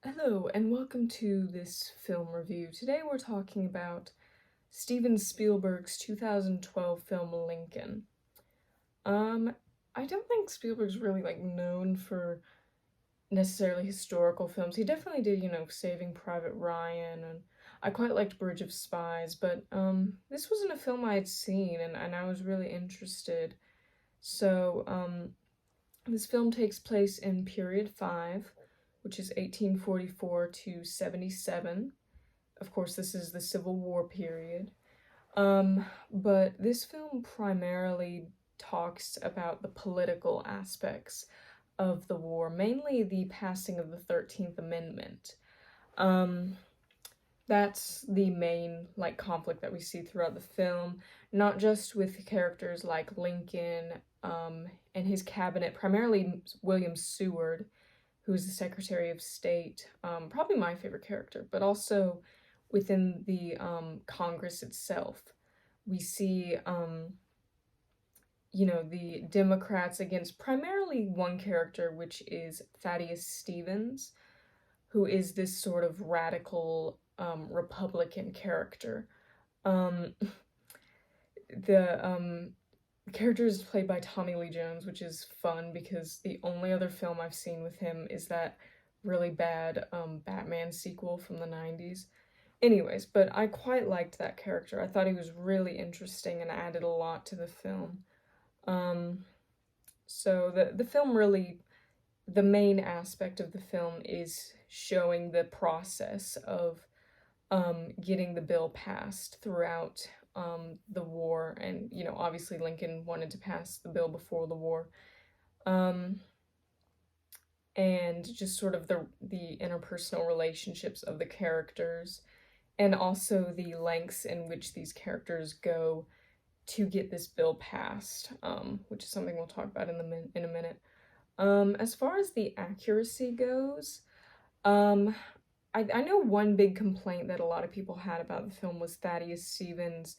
Hello, and welcome to this film review. Today we're talking about Steven Spielberg's 2012 film Lincoln. Um, I don't think Spielberg's really known for necessarily historical films. He definitely did, Saving Private Ryan, and I quite liked Bridge of Spies, but this wasn't a film I had seen, and I was really interested. So, this film takes place in period 5, which is 1844 to 77. Of course, this is the Civil War period. But this film primarily talks about the political aspects of the war, mainly the passing of the 13th Amendment. Um, that's the main conflict that we see throughout the film, not just with characters like Lincoln and his cabinet, primarily William Seward, who is the Secretary of State, probably my favorite character, but also within the Congress itself. We see, the Democrats against primarily one character, which is Thaddeus Stevens, who is this sort of radical Republican character. Um, the character is played by Tommy Lee Jones, which is fun because the only other film I've seen with him is that really bad Batman sequel from the 90s. Anyways, but I quite liked that character. I thought he was really interesting and added a lot to the film. Um, so the film really, the main aspect of the film is showing the process of getting the bill passed throughout the war, and obviously Lincoln wanted to pass the bill before the war, um, and just sort of the interpersonal relationships of the characters, and also the lengths in which these characters go to get this bill passed, which is something we'll talk about in a minute. As far as the accuracy goes, um, I know one big complaint that a lot of people had about the film was Thaddeus Stevens,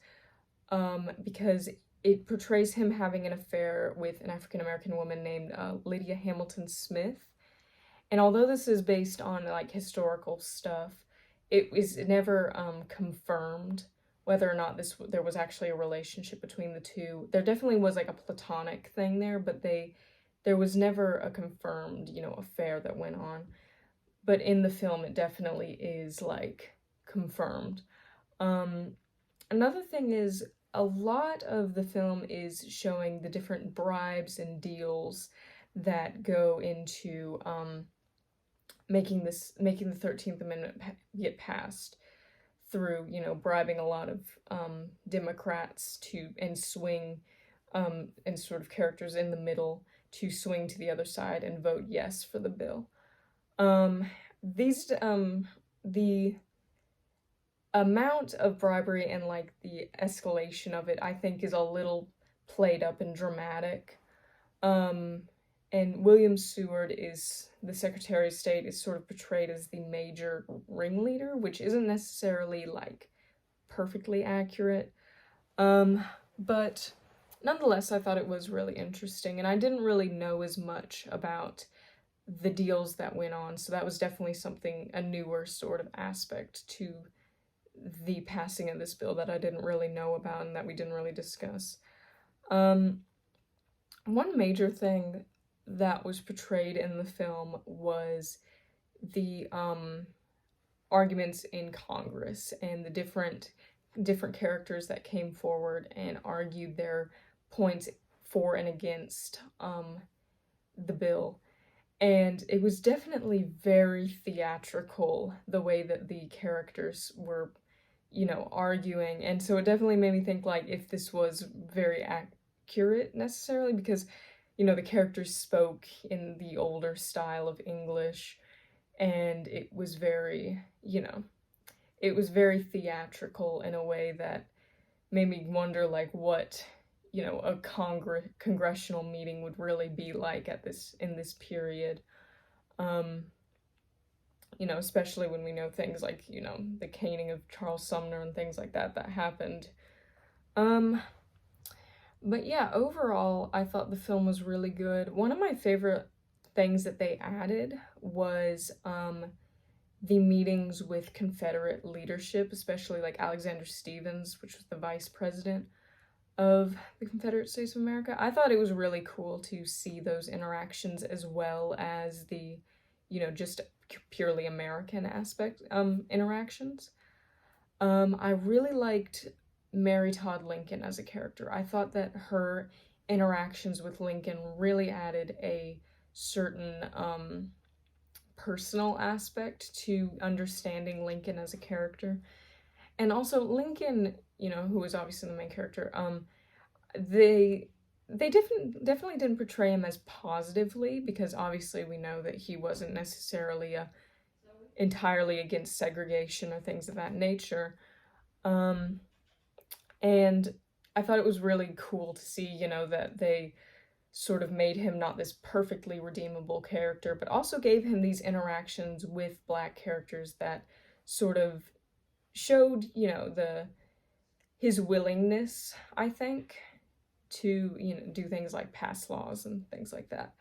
because it portrays him having an affair with an African American woman named Lydia Hamilton Smith. And although this is based on historical stuff, it was never confirmed whether or not there was actually a relationship between the two. There definitely was a platonic thing there, but there was never a confirmed affair that went on. But in the film, it definitely is confirmed. Um, Another thing is a lot of the film is showing the different bribes and deals that go into making the 13th Amendment get passed through bribing a lot of Democrats to and swing and sort of characters in the middle to swing to the other side and vote yes for the bill. The amount of bribery and the escalation of it, I think, is a little played up and dramatic. And William Seward, is the Secretary of State, is sort of portrayed as the major ringleader, which isn't necessarily perfectly accurate. But nonetheless, I thought it was really interesting, and I didn't really know as much about the deals that went on, so that was definitely a newer sort of aspect to the passing of this bill that I didn't really know about and that we didn't really discuss. One major thing that was portrayed in the film was the arguments in Congress and the different characters that came forward and argued their points for and against the bill. And it was definitely very theatrical, the way that the characters were, arguing. And so it definitely made me think if this was very accurate necessarily, because, the characters spoke in the older style of English, and it was very, it was very theatrical in a way that made me wonder what a congressional meeting would really be like in this period. um Especially when we know things the caning of Charles Sumner and things like that happened. um but yeah, overall I thought the film was really good. One of my favorite things that they added was the meetings with Confederate leadership, especially like Alexander Stephens, which was the vice president of the Confederate States of America. I thought it was really cool to see those interactions as well as the, just purely American aspect interactions. I really liked Mary Todd Lincoln as a character. I thought that her interactions with Lincoln really added a certain personal aspect to understanding Lincoln as a character. And also Lincoln, who was obviously the main character, they definitely didn't portray him as positively, because obviously we know that he wasn't necessarily entirely against segregation or things of that nature. And I thought it was really cool to see, that they sort of made him not this perfectly redeemable character, but also gave him these interactions with Black characters that sort of showed, his willingness, I think, to, do things like pass laws and things like that.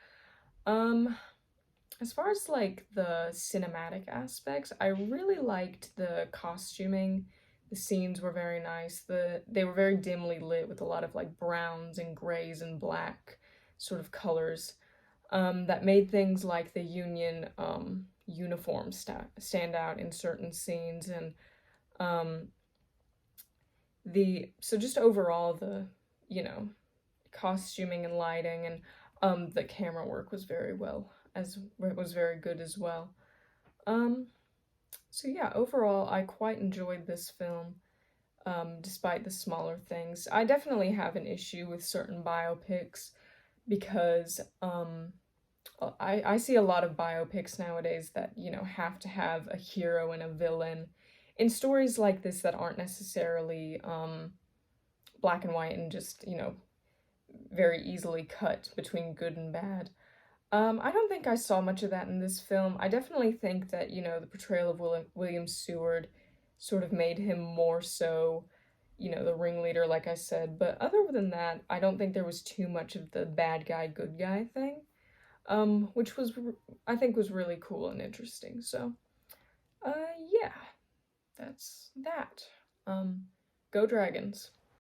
As far as like the cinematic aspects, I really liked the costuming. The scenes were very nice. They were very dimly lit with a lot of like browns and grays and black sort of colors that made things like the Union uniform stand out in certain scenes. And so just overall, the costuming and lighting and the camera work was very good as well. So yeah, overall, I quite enjoyed this film, despite the smaller things. I definitely have an issue with certain biopics because I see a lot of biopics nowadays that, have to have a hero and a villain in stories like this that aren't necessarily black and white and just, very easily cut between good and bad. I don't think I saw much of that in this film. I definitely think that, the portrayal of William Seward sort of made him more so, the ringleader, like I said. But other than that, I don't think there was too much of the bad guy, good guy thing, which I think was really cool and interesting. So, yeah, that's that. Go Dragons.